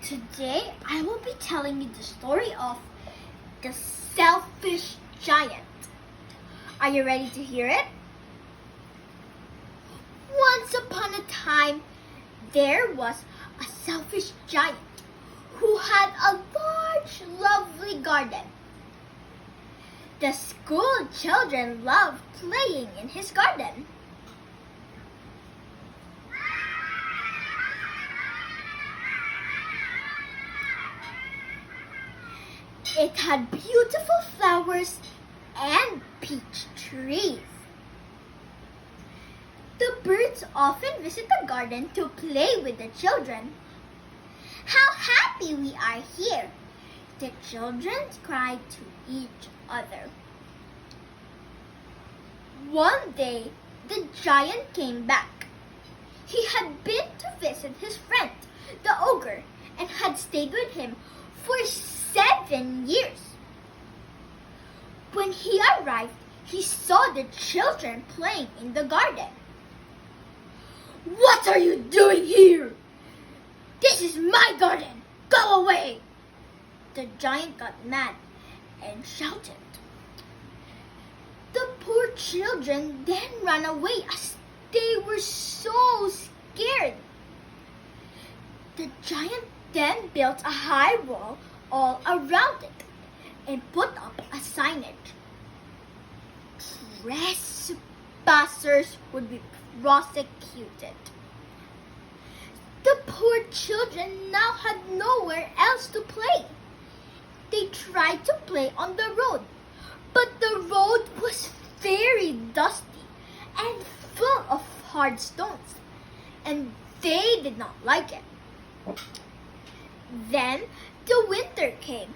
Today I will be telling you the story of the selfish giant. Are you ready to hear it? Once upon a time, there was a selfish giant who had a large, lovely garden. The school children loved playing in his garden. It had beautiful flowers and peach trees. The birds often visit the garden to play with the children. "How happy we are here!" the children cried to each other. One day, the giant came back. He had been to visit his friend, the ogre, and had stayed with him for 7 years. When he arrived, he saw the children playing in the garden. "What are you doing here? This is my garden! Go away!" The giant got mad and shouted. The poor children then ran away as they were so scared. The giant then built a high wall all around it and put up a signage. Trespassers would be prosecuted. The poor children now had nowhere else to play. They tried to play on the road, but the road was very dusty and full of hard stones, and they did not like it. Then the winter came,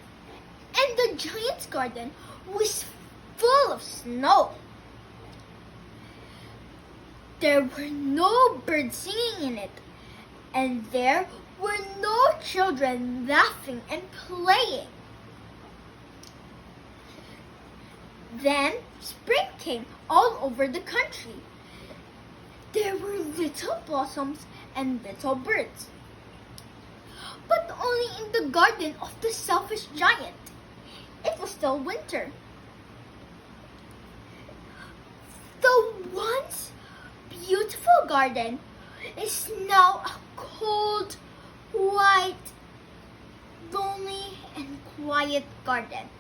and the giant's garden was full of snow. There were no birds singing in it, and there were no children laughing and playing. Then spring came all over the country. There were little blossoms and little birds. But only in the garden of the selfish giant. It was still winter. The once beautiful garden is now a cold, white, lonely, and quiet garden.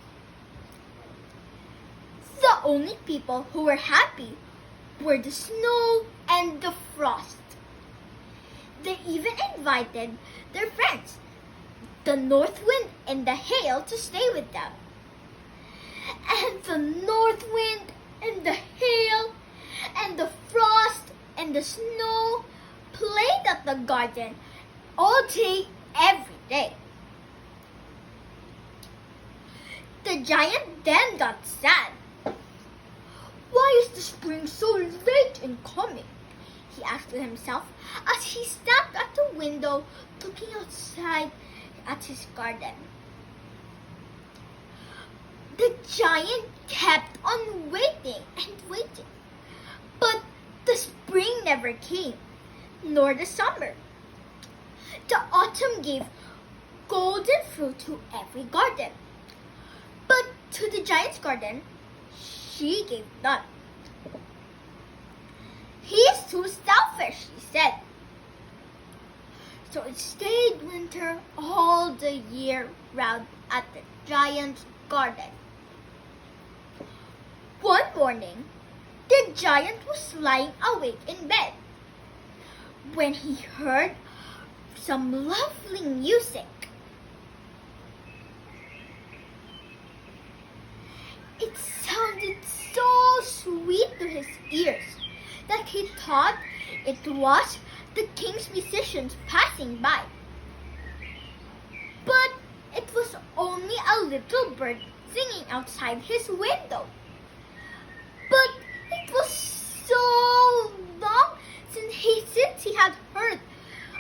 The only people who were happy were the snow and the frost. They even invited their friends, the north wind and the hail, to stay with them. And the north wind and the hail and the frost and the snow played at the garden all day, every day. The giant then got sad. "Why is the spring so late in coming?" he asked himself as he sat at the window looking outside at his garden. The giant kept on waiting and waiting, but the spring never came, nor the summer. The autumn gave golden fruit to every garden, but to the giant's garden, she gave none. "He is too selfish," he said. So it stayed winter all the year round at the giant's garden. One morning, the giant was lying awake in bed when he heard some lovely music. It sounded so sweet to his ears that he thought it was the king's musicians passing by. But it was only a little bird singing outside his window. But it was so long since he had heard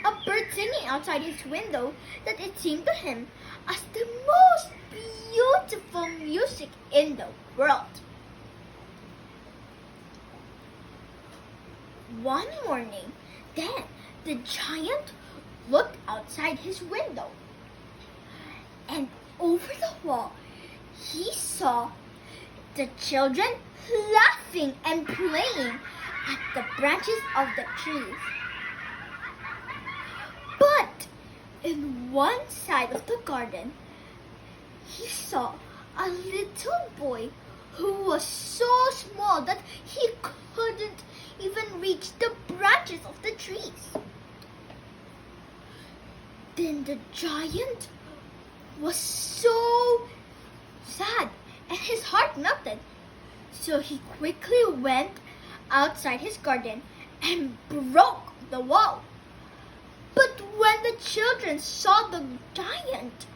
a bird singing outside his window that it seemed to him as the most beautiful music in the world. One morning, then the giant looked outside his window And over the wall, he saw the children laughing and playing at the branches of the trees. But in one side of the garden, he saw a little boy who was so small that he couldn't even reach the branches of the trees. Then the giant was so sad and his heart melted. So he quickly went outside his garden and broke the wall. But when the children saw the giant,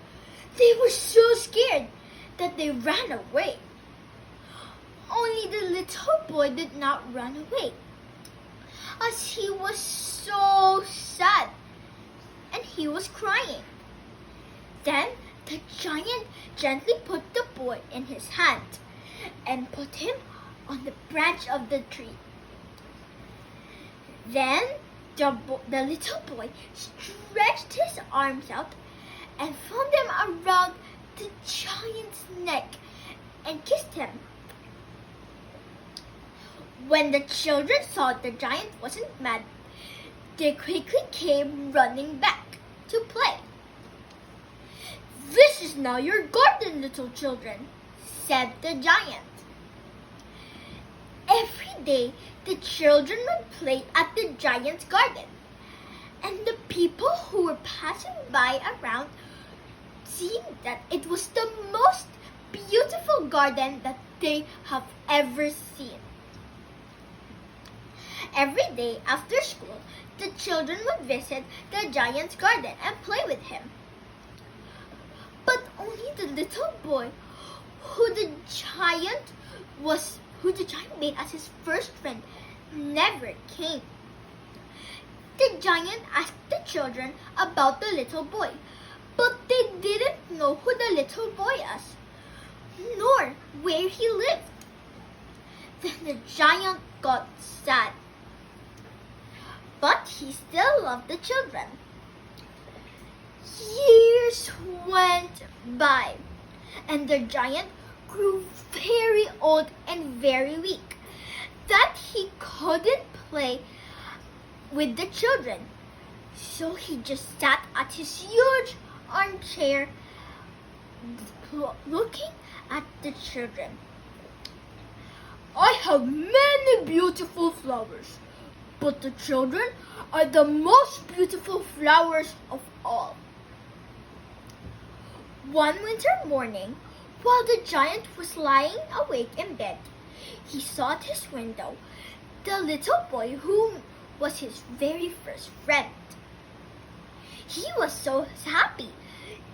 they were so scared that they ran away. Only the little boy did not run away, as he was so sad and he was crying. Then the giant gently put the boy in his hand and put him on the branch of the tree. Then the little boy stretched his arms out and flung them around the giant's neck and kissed him. When the children saw the giant wasn't mad, they quickly came running back to play. "This is now your garden, little children," said the giant. Every day, the children would play at the giant's garden, and the people who were passing by around seemed that it was the most beautiful garden that they have ever seen. Every day after school, the children would visit the giant's garden and play with him. But only the little boy who the giant made as his first friend never came. The giant asked the children about the little boy, but they didn't know who the little boy was, nor where he lived. Then the giant got sad, but he still loved the children. Years went by, and the giant grew very old and very weak, that he couldn't play with the children. So he just sat at his huge armchair looking at the children. "I have many beautiful flowers, but the children are the most beautiful flowers of all." One winter morning, while the giant was lying awake in bed, he saw at his window the little boy who was his very first friend. He was so happy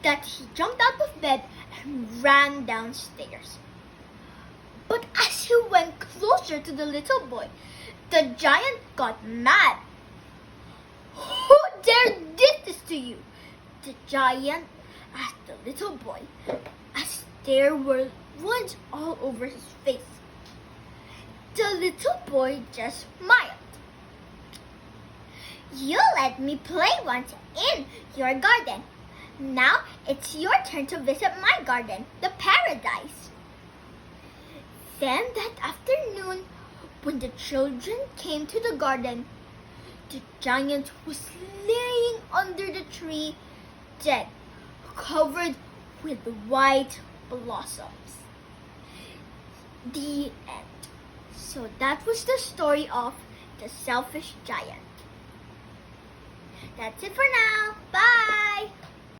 that he jumped out of bed and ran downstairs. But as he went closer to the little boy, the giant got mad. "Who dared did this to you?" the giant asked the little boy, as there were wounds all over his face. The little boy just smiled. "You let me play once in your garden. Now it's your turn to visit my garden, the paradise." Then that afternoon, when the children came to the garden, the giant was laying under the tree, dead, covered with white blossoms. The end. So that was the story of the selfish giant. That's it for now. Bye!